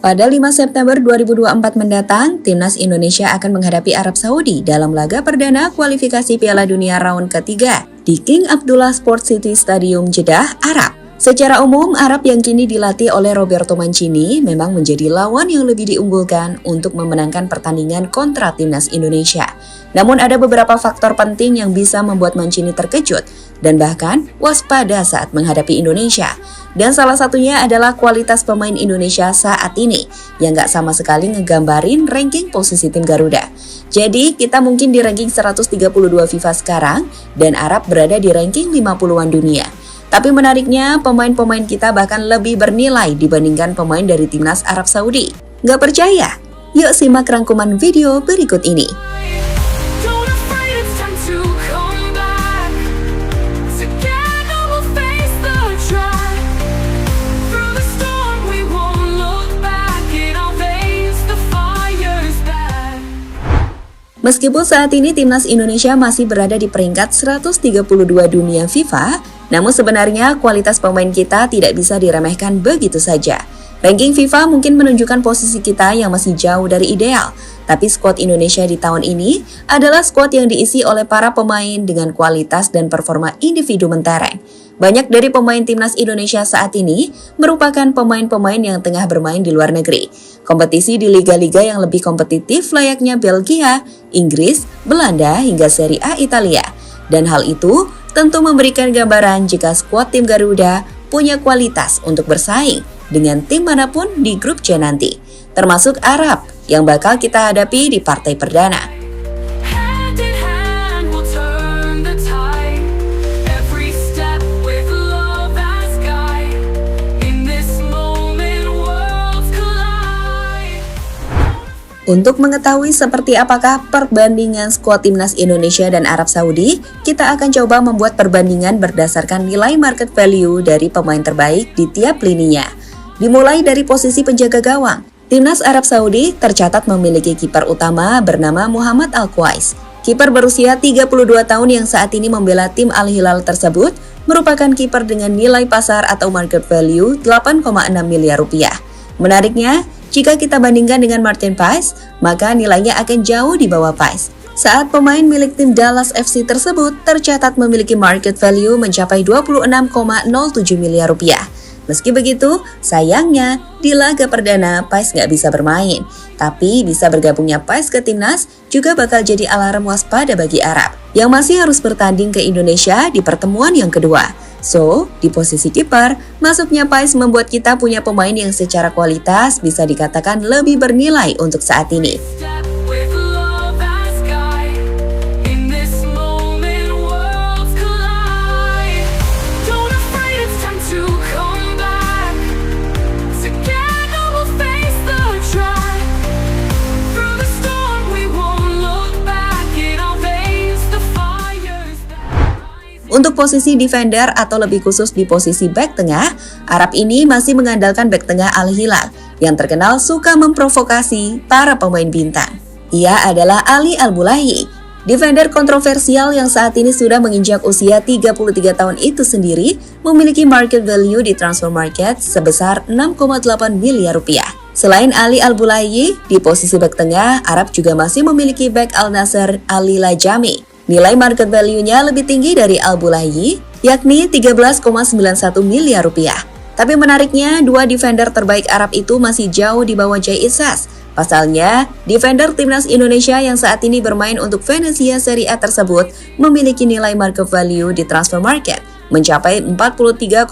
Pada 5 September 2024 mendatang, Timnas Indonesia akan menghadapi Arab Saudi dalam laga perdana kualifikasi Piala Dunia round ketiga di King Abdullah Sports City Stadium Jeddah, Arab. Secara umum, Arab yang kini dilatih oleh Roberto Mancini memang menjadi lawan yang lebih diunggulkan untuk memenangkan pertandingan kontra Timnas Indonesia. Namun ada beberapa faktor penting yang bisa membuat Mancini terkejut dan bahkan waspada saat menghadapi Indonesia. Dan salah satunya adalah kualitas pemain Indonesia saat ini yang gak sama sekali ngegambarin ranking posisi tim Garuda. Jadi kita mungkin di ranking 132 FIFA sekarang dan Arab berada di ranking 50-an dunia. Tapi menariknya, pemain-pemain kita bahkan lebih bernilai dibandingkan pemain dari Timnas Arab Saudi. Gak percaya? Yuk simak rangkuman video berikut ini. Meskipun saat ini Timnas Indonesia masih berada di peringkat 132 dunia FIFA, namun sebenarnya kualitas pemain kita tidak bisa diremehkan begitu saja. Ranking FIFA mungkin menunjukkan posisi kita yang masih jauh dari ideal, tapi skuad Indonesia di tahun ini adalah skuad yang diisi oleh para pemain dengan kualitas dan performa individu mentereng. Banyak dari pemain Timnas Indonesia saat ini merupakan pemain-pemain yang tengah bermain di luar negeri. Kompetisi di liga-liga yang lebih kompetitif layaknya Belgia, Inggris, Belanda hingga Serie A Italia. Dan hal itu tentu memberikan gambaran jika skuad tim Garuda punya kualitas untuk bersaing dengan tim manapun di grup C nanti, termasuk Arab yang bakal kita hadapi di partai perdana. Untuk mengetahui seperti apakah perbandingan skuad Timnas Indonesia dan Arab Saudi, kita akan coba membuat perbandingan berdasarkan nilai market value dari pemain terbaik di tiap lininya. Dimulai dari posisi penjaga gawang, Timnas Arab Saudi tercatat memiliki kiper utama bernama Muhammad Al-Quais. Kiper berusia 32 tahun yang saat ini membela tim Al-Hilal tersebut merupakan kiper dengan nilai pasar atau market value 8,6 miliar rupiah. Menariknya, jika kita bandingkan dengan Martin Paes, maka nilainya akan jauh di bawah Paes. Saat pemain milik tim Dallas FC tersebut tercatat memiliki market value mencapai 26,07 miliar rupiah. Meski begitu, sayangnya di laga perdana Paes nggak bisa bermain. Tapi bisa bergabungnya Paes ke timnas juga bakal jadi alarm waspada bagi Arab yang masih harus bertanding ke Indonesia di pertemuan yang kedua. So, di posisi kiper, masuknya Paes membuat kita punya pemain yang secara kualitas bisa dikatakan lebih bernilai untuk saat ini. Untuk posisi defender atau lebih khusus di posisi back tengah, Arab ini masih mengandalkan back tengah Al-Hilal yang terkenal suka memprovokasi para pemain bintang. Ia adalah Ali Al-Bulayi, defender kontroversial yang saat ini sudah menginjak usia 33 tahun itu sendiri, memiliki market value di transfer market sebesar 6,8 miliar rupiah. Selain Ali Al-Bulayi, di posisi back tengah, Arab juga masih memiliki back Al-Nasr Ali Lajami. Nilai market value-nya lebih tinggi dari Al-Bulayi, yakni 13,91 miliar rupiah. Tapi menariknya, dua defender terbaik Arab itu masih jauh di bawah Jay Isas. Pasalnya, defender Timnas Indonesia yang saat ini bermain untuk Venezia Serie A tersebut memiliki nilai market value di transfer market mencapai 43,45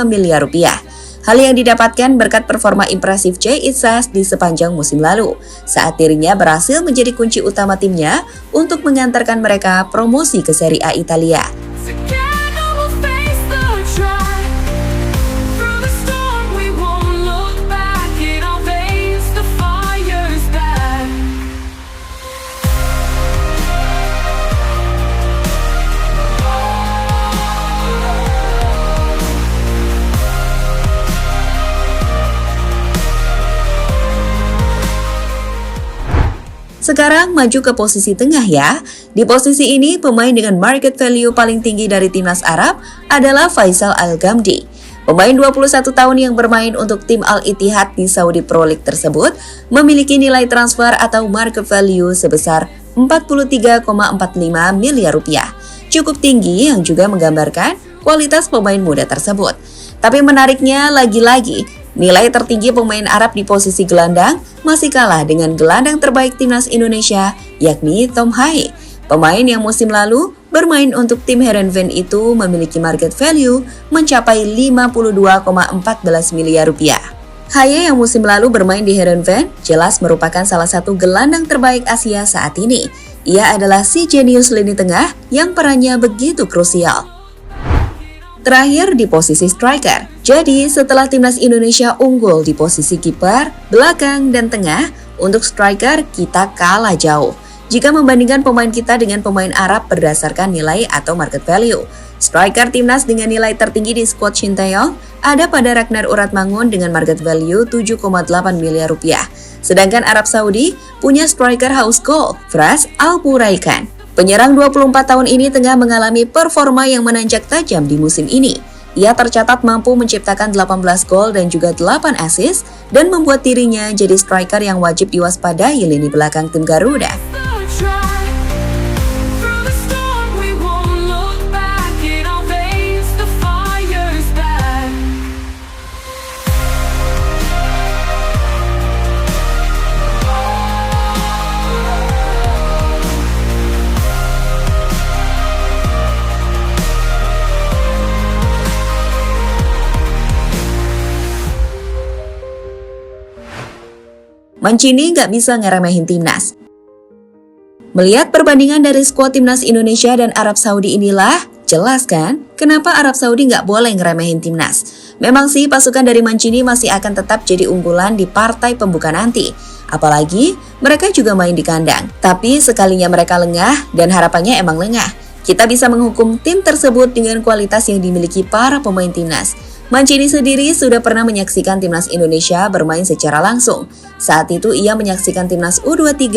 miliar rupiah. Hal yang didapatkan berkat performa impresif Jay Isas di sepanjang musim lalu, saat dirinya berhasil menjadi kunci utama timnya untuk mengantarkan mereka promosi ke Serie A Italia. Sekarang maju ke posisi tengah ya. Di posisi ini pemain dengan market value paling tinggi dari timnas Arab adalah Faisal Al-Ghamdi. Pemain 21 tahun yang bermain untuk tim Al-Ittihad di Saudi Pro League tersebut memiliki nilai transfer atau market value sebesar 43,45 miliar rupiah. Cukup tinggi yang juga menggambarkan kualitas pemain muda tersebut. Tapi menariknya lagi-lagi, nilai tertinggi pemain Arab di posisi gelandang masih kalah dengan gelandang terbaik timnas Indonesia, yakni Tom Haye. Pemain yang musim lalu bermain untuk tim Heerenveen itu memiliki market value mencapai 52,14 miliar rupiah. Haye yang musim lalu bermain di Heerenveen jelas merupakan salah satu gelandang terbaik Asia saat ini. Ia adalah si jenius lini tengah yang perannya begitu krusial. Terakhir di posisi striker. Jadi setelah timnas Indonesia unggul di posisi kiper, belakang, dan tengah, untuk striker kita kalah jauh jika membandingkan pemain kita dengan pemain Arab berdasarkan nilai atau market value. Striker timnas dengan nilai tertinggi di skuad Shin Tae-yong ada pada Ragnar Uratmangun dengan market value 7,8 miliar rupiah. Sedangkan Arab Saudi punya striker haus gol, Fras Al-Buraikan. Penyerang 24 tahun ini tengah mengalami performa yang menanjak tajam di musim ini. Ia tercatat mampu menciptakan 18 gol dan juga 8 assist dan membuat dirinya jadi striker yang wajib diwaspadai lini belakang tim Garuda. Mancini nggak bisa ngeremehin timnas. Melihat perbandingan dari skuad timnas Indonesia dan Arab Saudi inilah, jelas kan kenapa Arab Saudi nggak boleh ngeremehin timnas. Memang sih pasukan dari Mancini masih akan tetap jadi unggulan di partai pembuka nanti. Apalagi mereka juga main di kandang. Tapi sekalinya mereka lengah, dan harapannya emang lengah, kita bisa menghukum tim tersebut dengan kualitas yang dimiliki para pemain timnas. Mancini sendiri sudah pernah menyaksikan timnas Indonesia bermain secara langsung. Saat itu ia menyaksikan timnas U23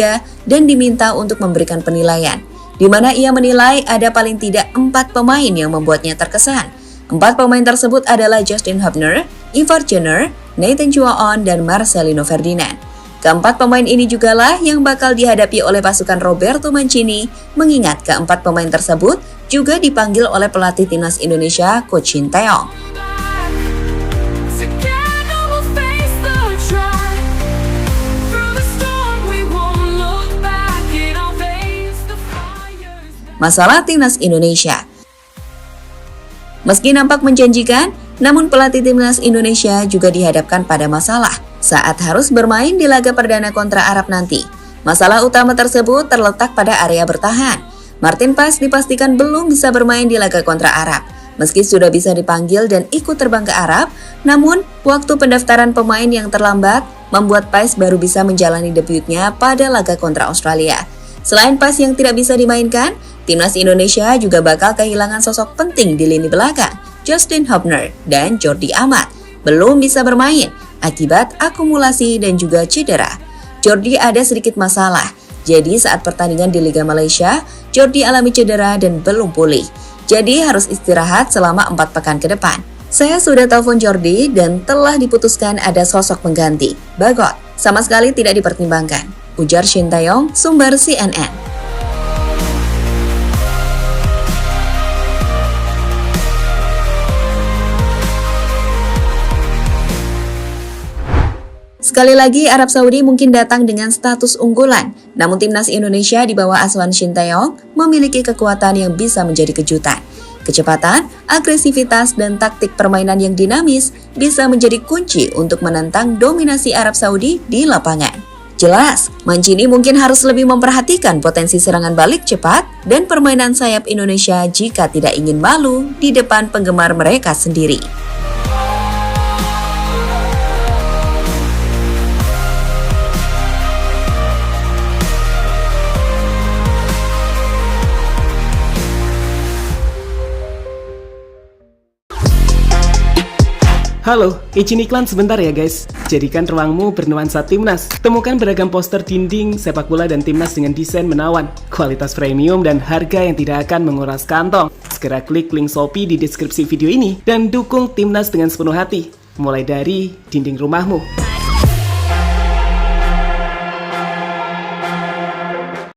dan diminta untuk memberikan penilaian, di mana ia menilai ada paling tidak 4 pemain yang membuatnya terkesan. 4 pemain tersebut adalah Justin Hubner, Ivar Jenner, Nathan Chuaon, dan Marcelino Ferdinand. Keempat pemain ini jugalah yang bakal dihadapi oleh pasukan Roberto Mancini, mengingat keempat pemain tersebut juga dipanggil oleh pelatih timnas Indonesia, Coach Shin Tae-yong. Masalah timnas Indonesia. Meski nampak menjanjikan, namun pelatih timnas Indonesia juga dihadapkan pada masalah saat harus bermain di laga perdana kontra Arab nanti. Masalah utama tersebut terletak pada area bertahan. Martin Paes dipastikan belum bisa bermain di laga kontra Arab. Meski sudah bisa dipanggil dan ikut terbang ke Arab, namun waktu pendaftaran pemain yang terlambat membuat Paes baru bisa menjalani debutnya pada laga kontra Australia. Selain Paes yang tidak bisa dimainkan, timnas Indonesia juga bakal kehilangan sosok penting di lini belakang, Justin Hubner dan Jordi Amat belum bisa bermain akibat akumulasi dan juga cedera. Jordi ada sedikit masalah, jadi saat pertandingan di Liga Malaysia, Jordi alami cedera dan belum pulih. Jadi harus istirahat selama 4 pekan ke depan. Saya sudah telepon Jordi dan telah diputuskan ada sosok pengganti, Bagot. Sama sekali tidak dipertimbangkan, ujar Shin Tae-yong, sumber CNN. Sekali lagi, Arab Saudi mungkin datang dengan status unggulan, namun timnas Indonesia di bawah asuhan Shin Tae-yong memiliki kekuatan yang bisa menjadi kejutan. Kecepatan, agresivitas, dan taktik permainan yang dinamis bisa menjadi kunci untuk menentang dominasi Arab Saudi di lapangan. Jelas, Mancini mungkin harus lebih memperhatikan potensi serangan balik cepat dan permainan sayap Indonesia jika tidak ingin malu di depan penggemar mereka sendiri. Halo, izin iklan sebentar ya guys. Jadikan ruangmu bernuansa timnas. Temukan beragam poster dinding, sepak bola dan timnas dengan desain menawan, kualitas premium dan harga yang tidak akan menguras kantong. segera klik link Shopee di deskripsi video ini dan dukung Timnas dengan sepenuh hati, mulai dari dinding rumahmu.